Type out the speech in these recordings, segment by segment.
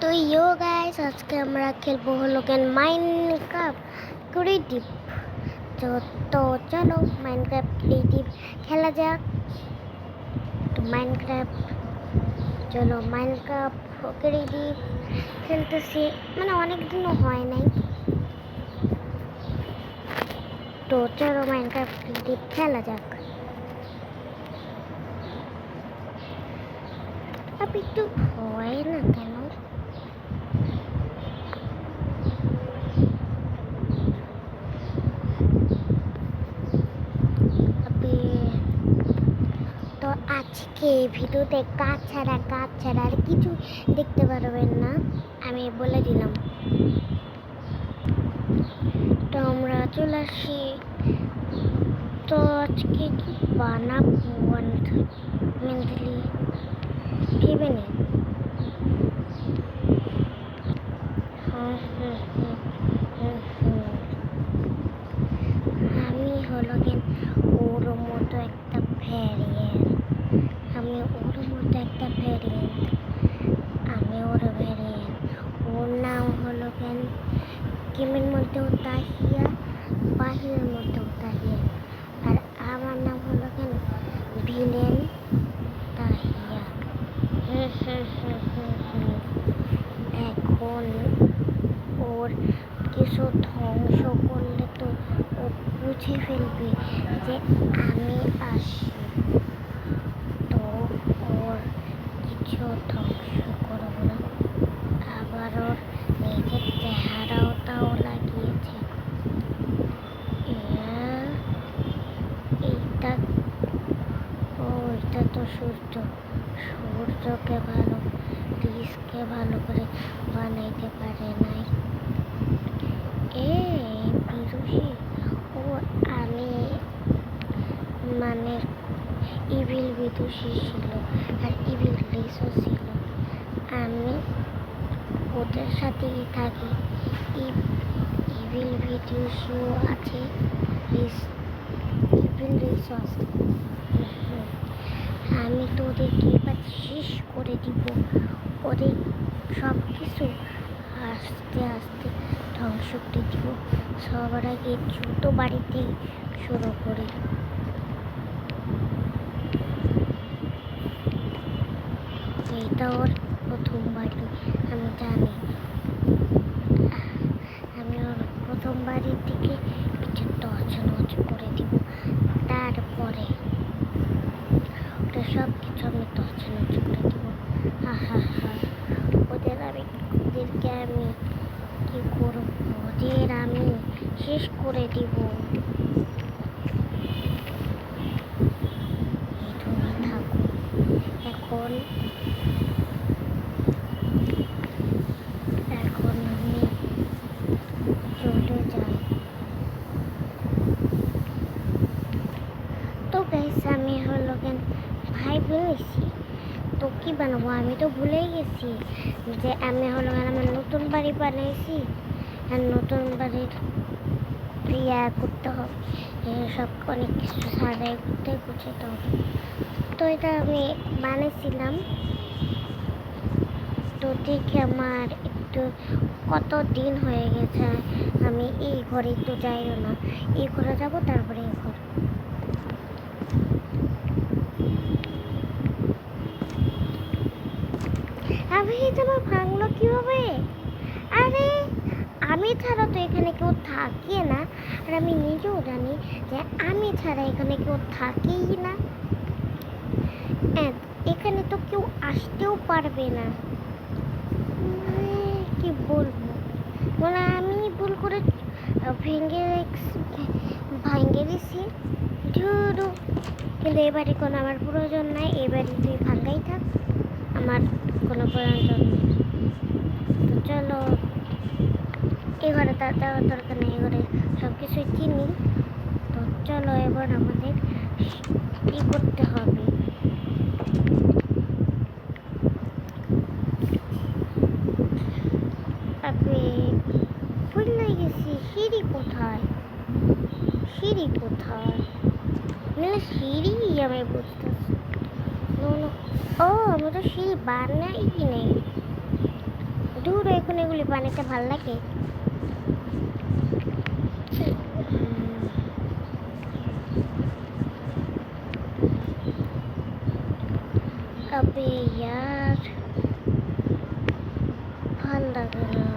তো গাইস আজকে আমরা খেলবো হলো কেন মাইনক্রাফট ক্রিয়েটিভ। তো চলো মাইনক্রাফট ক্রিয়েটিভ খেলা যাক। তো মাইনক্রাফট ক্রিয়েটিভ খেলতেছি, মানে অনেক দিনও হয় নাই। তো চলো মাইনক্রাফট ক্রিয়েটিভ খেলা যাক। আপনি একটু ভয় না কেন? তো আজকে ভিডিওতে কাজ ছাড়া আর কিছু দেখতে পারবেন না, আমি বলে দিলাম। তো আমরা চলে আসি। তো আজকে কি বানাবো মেন্টালি ভেবে নি। আমি হলো কেন ওর মতো একটা ভ্যারিয়েন্ট, ওর নাম হলো কেন গেমের মধ্যেও তাহিয়া, বাহিরের মধ্যেও তাহিয়া, আর আমার নাম হলো কেন ভিলেন তাহিয়া। এখন ওর কিছু ধ্বংস করলে তো ও বুঝে ফেলবে যে আমি আসি, তো ওর কিছু ধ্বংস করবো না। আবার ওর নিজের চেহারাও তাও লাগিয়েছে। এইটা এটা তো সূর্যকে ভালো করে বানাইতে পারে নাই। বিদুষী ও আমি মানে ইভিল বিদুষী ছিল আর ইভিল রিসও ছিল। আমি ওদের সাথেই থাকি। ইভিল বিদুষীও আছে, ইভিল রিসও আছে। আমি তো ওদেরকে এবার শেষ করে দিব। ওদের সব কিছু আস্তে আস্তে ধ্বংস করে দিব। সবার আগে ছোট বাড়িতে শুরু করি। এইটা ওর প্রথম বাড়ি, আমি জানি। আমি ওর প্রথম বাড়ির দিকে কিছু তছনছ করে দিব। তারপরে ওটা সব কিছু আমি তছনছ করে দিব। ওদেরকে আমি কি করব? ওদের আমি শেষ করে দিব। তুমি থাকো এখন আমি চলে যাই। তো গাইস আমি হলো কেন ভাই বলেছি তো কি বানাবো, আমি তো ভুলেই গেছি যে আমি হলো আমার নতুন বাড়ি বানাইছি আর নতুন বাড়ির ক্রিয়া করতে হবে, সব অনেক কিছু সাজাই করতে গুছাতে হবে। তো এটা আমি বানিয়েছিলাম। তো দেখে আমার একটু কত দিন হয়ে গেছে, আমি এই ঘরে তো যাইও না, এই ঘরে যাবো, তারপরে এই ঘর। আমি তোমার ভাঙলো কিভাবে? আরে আমি ছাড়া তো এখানে কেউ থাকে না, আর আমি নিজেও জানি যে আমি ছাড়া এখানে কেউ থাকেই না। এখানে তো কেউ আসতেও পারবে না। কি বলবো, মানে আমি ভুল করে ভেঙে দিছি। কিন্তু এবারে কোনো আমার প্রয়োজন নাই, এবারে তুই ভাঙ্গাই থাক, আমার কোনো প্রয়োজন নেই। তো চলো এবারে তার দেওয়ার দরকার নেই, এবারে সব কিছুই চিনি। তো চলো এবার আমাদের ই করতে হবে। ভুল হয়ে গেছি, সিঁড়ি কোথায়? সিঁড়ি আমি বুঝতেছি। ও আমি তো সিঁড়ি বানাই নেই। এখন এগুলি পানিতে ভাল লাগে? अबे यार ভাল লাগে না।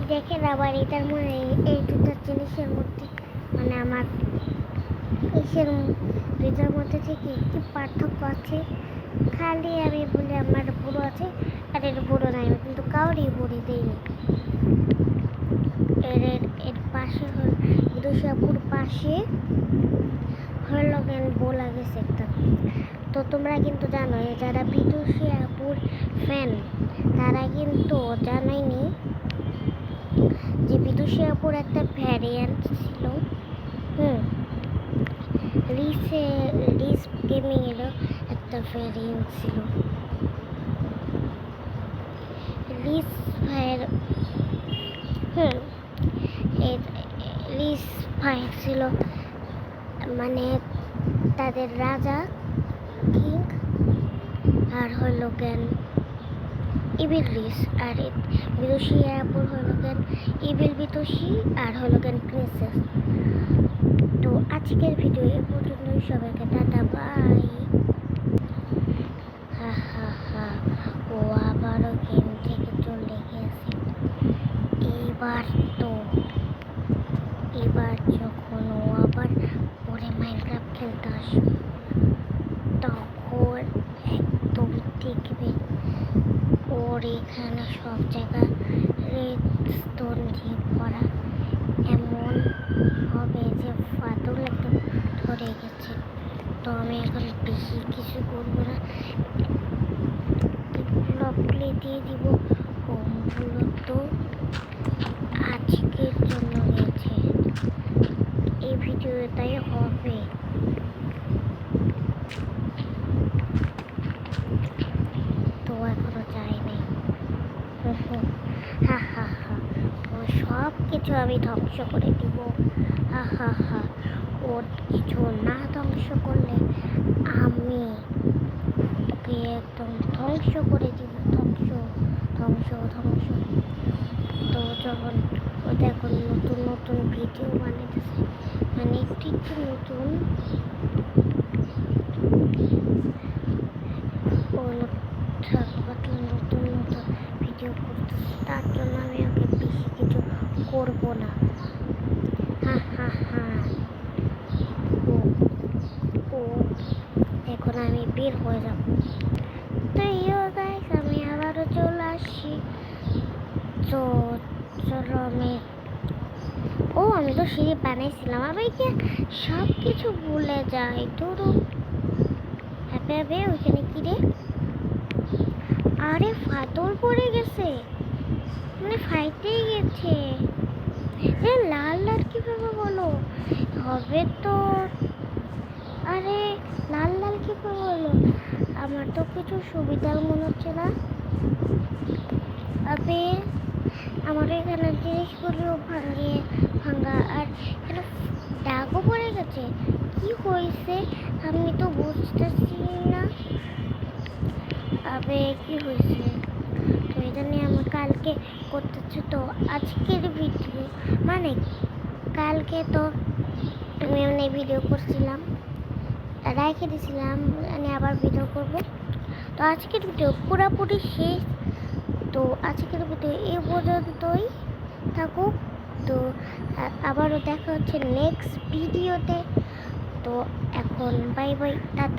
দেখেন আবার এটার মধ্যে এই দুটো জিনিসের মধ্যে মানে আমার ইসের দুটার মধ্যে থেকে কি পার্থক্য আছে? খালি আমি বলি আমার বুড়ো আছে আর এর বুড়ো নাই, আমি কিন্তু কাউরই বুড়ি দিইনি। এর পাশে হল বিদুষাপুর পাশে হলো কেন বলা গেছে একটা। তো তোমরা কিন্তু জানো যারা বিদুষাপুর ফ্যান তারা কিন্তু জানাইনি যে বিদুষাপুর একটা ভ্যারিয়েন্ট ছিল। রিস গেমিং এরও একটা ভ্যারিয়েন্ট ছিল। রিস ভাইয়ের রিস ভাই ছিল মানে তাদের রাজা কিং, আর হইল কেন ইবিল রিস, আর বিদুষিয়াপুর হইল কেন ইবিল বিদুষী, আর হইল কেন প্রিন্সেস। তো আজকের ভিডিও এ পর্যন্তই, সবাইকে টাটা বাই। হা হা হা, ও আবারও গেম থেকে চলে গেছে। এবার যখন ও আবার পরে মাইনক্রাফট খেলতে আসবে তখন একদম দেখবে ওর এখানে সব জায়গা রেডস্টোন দিয়ে ভরা, এমন হবে যে ফাটল একদম ধরে গেছে। তো আমি এখন বেশি কিছু করবো না, প্লে দিয়ে দিব। মূলত আজকের জন্য নিয়েছে এই ভিডিওটাই হবে। তো এখনো যায়নি। হা হা হা, ও সব কিছু আমি ধ্বংস করে দিব। হা হা হা, ওর কিছু না ধ্বংস করলে আমি ওকে একদম ধ্বংস করে দিব। ধ্বংস ধ্বংস ধ্বংস। তো যখন ও দেখুন নতুন নতুন ভিডিও বানাইতেছে, মানে একটু একটু নতুন নতুন নতুন ভিডিও করতেছে, তার জন্য আমি ওকে বেশি কিছু করবো না। হা হা হা, ও এখন আমি বের হয়ে যাব। তো গাইস আমি আবারও চলে আসছি। তো চলো আমি তো সিঁড়ি বানাইছিলাম, আমি কি সব কিছু ভুলে যাই। ধরো হ্যাপি ওইখানে কি রে? আরে ফাটল পড়ে গেছে, মানে ফাইটেই গেছে। লাল লাল কিভাবে বলো হবে তো? আরে লাল লাল কিভাবে বলো? আমার তো কিছু সুবিধার মনে হচ্ছে না। আবে আমার এখানে জিনিসগুলো ভাঙা, আর এখানে দাগও পড়ে গেছে। কি হয়েছে আমি তো বুঝতেছি না। আবে কি হয়েছে? তো এটা নিয়ে আমার কালকে করতেছি। তো আজকের ভিডিও মানে কালকে তো আমি এমনি ভিডিও করছিলাম, রেখে দিয়েছিলাম, আমি আবার ভিডিও করব। তো আজকের ভিডিও পুরোপুরি শেষ। তো আজকের ভিডিও এই পর্যন্তই থাকুক। তো আবারও দেখা হচ্ছে নেক্সট ভিডিওতে। তো এখন বাই বাই, টাটা।